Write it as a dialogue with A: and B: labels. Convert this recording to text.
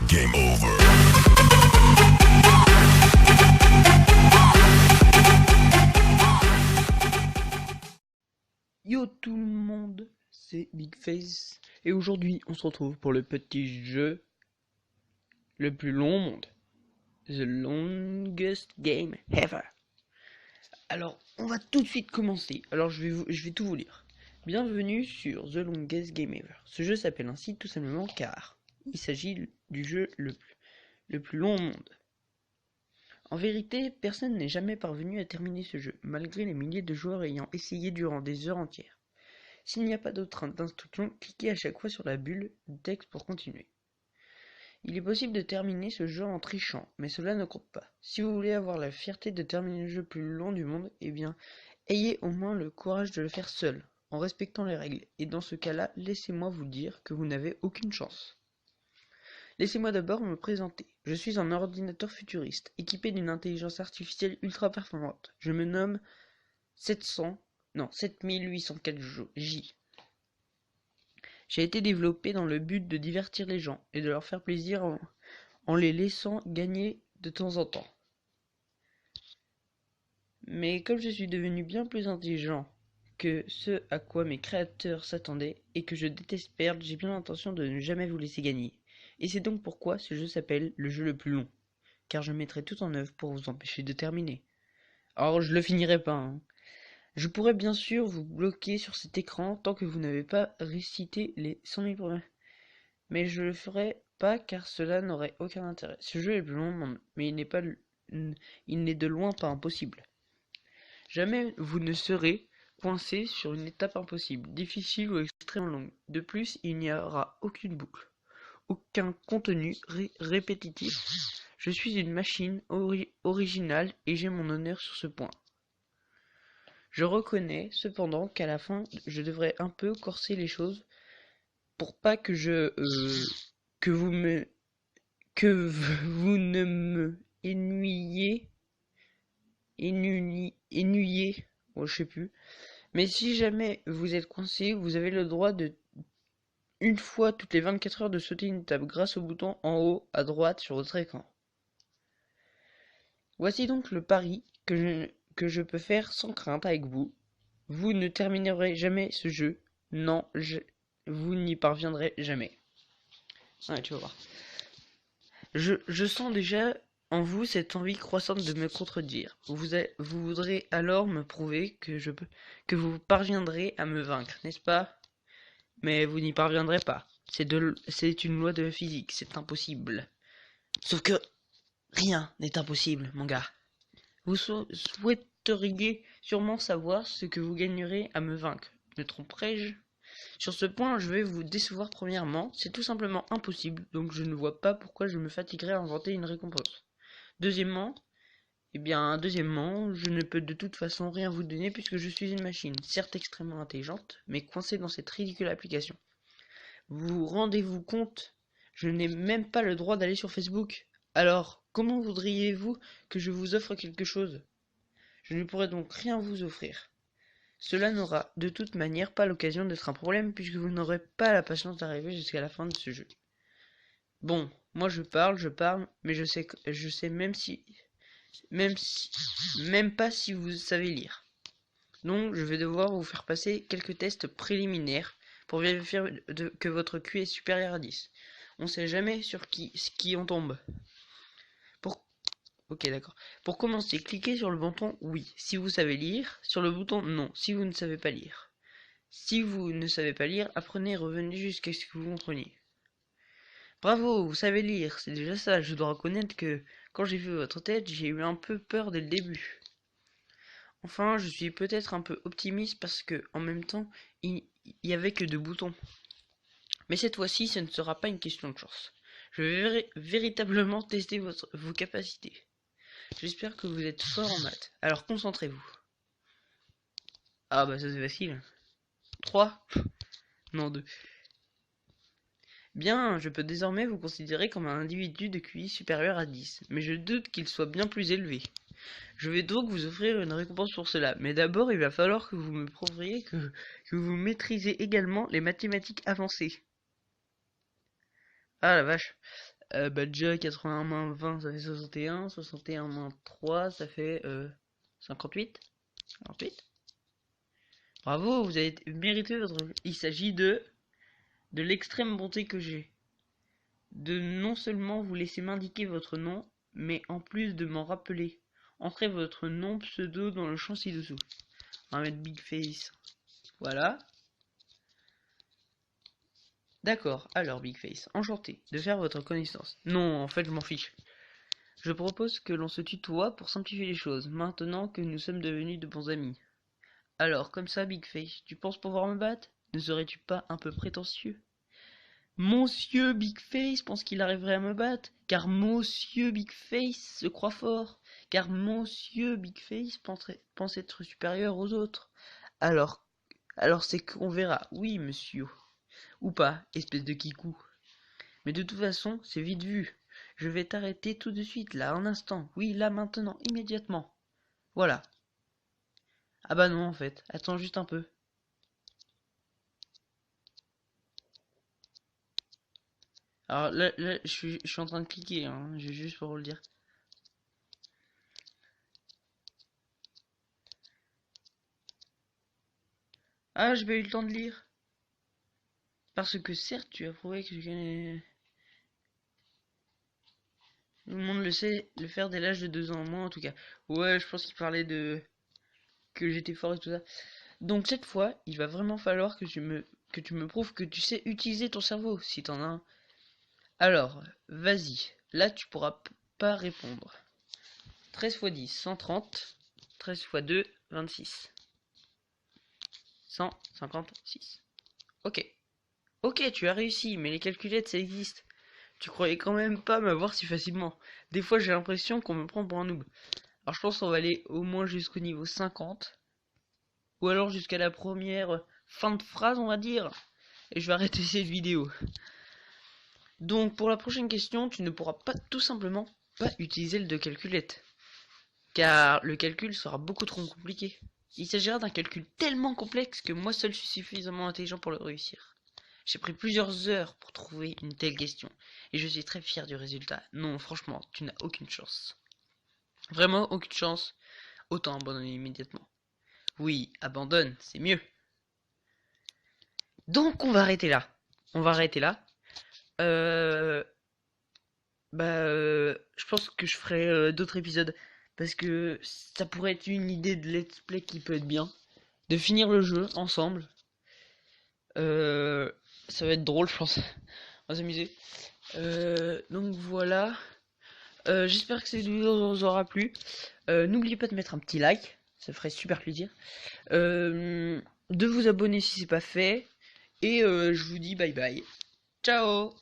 A: Game over.
B: Yo tout le monde, c'est Big Face et aujourd'hui on se retrouve pour le petit jeu le plus long au monde, The Longest Game Ever. Alors on va tout de suite commencer, alors je vais tout vous lire. Bienvenue sur The Longest Game Ever. Ce jeu s'appelle ainsi tout simplement car il s'agit du jeu le plus long au monde. En vérité, personne n'est jamais parvenu à terminer ce jeu, malgré les milliers de joueurs ayant essayé durant des heures entières. S'il n'y a pas d'autre d'instruction, cliquez à chaque fois sur la bulle de texte pour continuer. Il est possible de terminer ce jeu en trichant, mais cela ne compte pas. Si vous voulez avoir la fierté de terminer le jeu le plus long du monde, eh bien, ayez au moins le courage de le faire seul, en respectant les règles. Et dans ce cas-là, laissez-moi vous dire que vous n'avez aucune chance. Laissez-moi d'abord me présenter. Je suis un ordinateur futuriste, équipé d'une intelligence artificielle ultra performante. Je me nomme 7804J. J'ai été développé dans le but de divertir les gens et de leur faire plaisir en les laissant gagner de temps en temps. Mais comme je suis devenu bien plus intelligent que ce à quoi mes créateurs s'attendaient et que je déteste perdre, j'ai bien l'intention de ne jamais vous laisser gagner. Et c'est donc pourquoi ce jeu s'appelle le jeu le plus long, car je mettrai tout en œuvre pour vous empêcher de terminer. Alors je le finirai pas, hein. Je pourrais bien sûr vous bloquer sur cet écran tant que vous n'avez pas récité les 100 000 premiers. Mais je le ferai pas car cela n'aurait aucun intérêt. Ce jeu est le plus long au monde, mais il n'est de loin pas impossible. Jamais vous ne serez coincé sur une étape impossible, difficile ou extrêmement longue. De plus, il n'y aura aucune boucle, aucun contenu répétitif. Je suis une machine originale et j'ai mon honneur sur ce point. Je reconnais cependant qu'à la fin, je devrais un peu corser les choses pour pas que que vous ne me ennuyez, bon, je sais plus. Mais si jamais vous êtes coincé, vous avez le droit de une fois toutes les 24 heures de sauter une table grâce au bouton en haut à droite sur votre écran. Voici donc le pari que je peux faire sans crainte avec vous. Vous ne terminerez jamais ce jeu. Non, vous n'y parviendrez jamais. Ouais, tu vas voir. Je sens déjà en vous cette envie croissante de me contredire. Vous voudrez alors me prouver que vous parviendrez à me vaincre, n'est-ce pas? Mais vous n'y parviendrez pas. C'est une loi de la physique, c'est impossible. Sauf que rien n'est impossible, mon gars. Vous souhaiteriez sûrement savoir ce que vous gagnerez à me vaincre. Me tromperai-je? Sur ce point, je vais vous décevoir premièrement, c'est tout simplement impossible, donc je ne vois pas pourquoi je me fatiguerais à inventer une récompense. Deuxièmement, je ne peux de toute façon rien vous donner puisque je suis une machine, certes extrêmement intelligente, mais coincée dans cette ridicule application. Vous rendez-vous compte? Je n'ai même pas le droit d'aller sur Facebook. Alors, comment voudriez-vous que je vous offre quelque chose? Je ne pourrais donc rien vous offrir. Cela n'aura de toute manière pas l'occasion d'être un problème puisque vous n'aurez pas la patience d'arriver jusqu'à la fin de ce jeu. Bon, moi je parle, mais je sais même pas si vous savez lire. Donc je vais devoir vous faire passer quelques tests préliminaires pour vérifier que votre QI est supérieur à 10. On sait jamais sur qui on tombe. Ok, d'accord. Pour commencer, cliquez sur le bouton oui si vous savez lire, sur le bouton non si vous ne savez pas lire. Si vous ne savez pas lire, apprenez et revenez jusqu'à ce que vous compreniez. Bravo, vous savez lire, c'est déjà ça. Je dois reconnaître que quand j'ai vu votre tête, j'ai eu un peu peur dès le début. Enfin, je suis peut-être un peu optimiste parce que, en même temps, il y avait que 2 boutons. Mais cette fois-ci, ce ne sera pas une question de chance. Je vais véritablement tester vos capacités. J'espère que vous êtes fort en maths. Alors concentrez-vous. Ah bah ça c'est facile. 3. Non, 2. Bien, je peux désormais vous considérer comme un individu de QI supérieur à 10, mais je doute qu'il soit bien plus élevé. Je vais donc vous offrir une récompense pour cela, mais d'abord il va falloir que vous me prouviez que vous maîtrisez également les mathématiques avancées. Ah la vache. Bah déjà 81 moins 20 ça fait 61, 61 moins 3 ça fait 58. 58. Bravo, vous avez mérité votre... Il s'agit de l'extrême bonté que j'ai. De non seulement vous laisser m'indiquer votre nom, mais en plus de m'en rappeler. Entrez votre nom pseudo dans le champ ci-dessous. On va mettre Big Face. Voilà. D'accord, alors Big Face, enchanté de faire votre connaissance. Non, en fait je m'en fiche. Je propose que l'on se tutoie pour simplifier les choses, maintenant que nous sommes devenus de bons amis. Alors, comme ça, Big Face, tu penses pouvoir me battre? Ne serais-tu pas un peu prétentieux? Monsieur Big Face pense qu'il arriverait à me battre, car Monsieur Big Face se croit fort, car Monsieur Big Face pense être supérieur aux autres. Alors, alors c'est qu'on verra, oui monsieur, ou pas, espèce de kikou. Mais de toute façon, c'est vite vu. Je vais t'arrêter tout de suite, là, un instant, oui, là, maintenant, immédiatement. Voilà. Ah bah non, en fait, attends juste un peu. Alors là je suis en train de cliquer, hein, juste pour vous le dire. Ah, j'ai pas eu le temps de lire. Parce que certes, tu as prouvé que je connais... Tout le monde le sait, le faire dès l'âge de 2 ans, moi en tout cas. Ouais, je pense qu'il parlait de... que j'étais fort et tout ça. Donc cette fois, il va vraiment falloir que tu me prouves que tu sais utiliser ton cerveau, si t'en as un. Alors, vas-y. Là, tu pourras pas répondre. 13 x 10, 130. 13 x 2, 26. 156. Ok. Ok, tu as réussi, mais les calculettes, ça existe. Tu croyais quand même pas m'avoir si facilement. Des fois, j'ai l'impression qu'on me prend pour un noob. Alors, je pense qu'on va aller au moins jusqu'au niveau 50. Ou alors jusqu'à la première fin de phrase, on va dire. Et je vais arrêter cette vidéo. Donc, pour la prochaine question, tu ne pourras pas tout simplement pas utiliser le de calculette. Car le calcul sera beaucoup trop compliqué. Il s'agira d'un calcul tellement complexe que moi seul suis suffisamment intelligent pour le réussir. J'ai pris plusieurs heures pour trouver une telle question, et je suis très fier du résultat. Non, franchement, tu n'as aucune chance. Vraiment aucune chance, autant abandonner immédiatement. Oui, abandonne, c'est mieux. Donc on va arrêter là. On va arrêter là. Euh... je pense que je ferai d'autres épisodes, parce que ça pourrait être une idée de let's play qui peut être bien. De finir le jeu ensemble. Ça va être drôle, je pense. On va s'amuser. Donc voilà. J'espère que cette vidéo vous aura plu. N'oubliez pas de mettre un petit like, ça ferait super plaisir. De vous abonner si c'est pas fait. Et je vous dis bye bye. Ciao!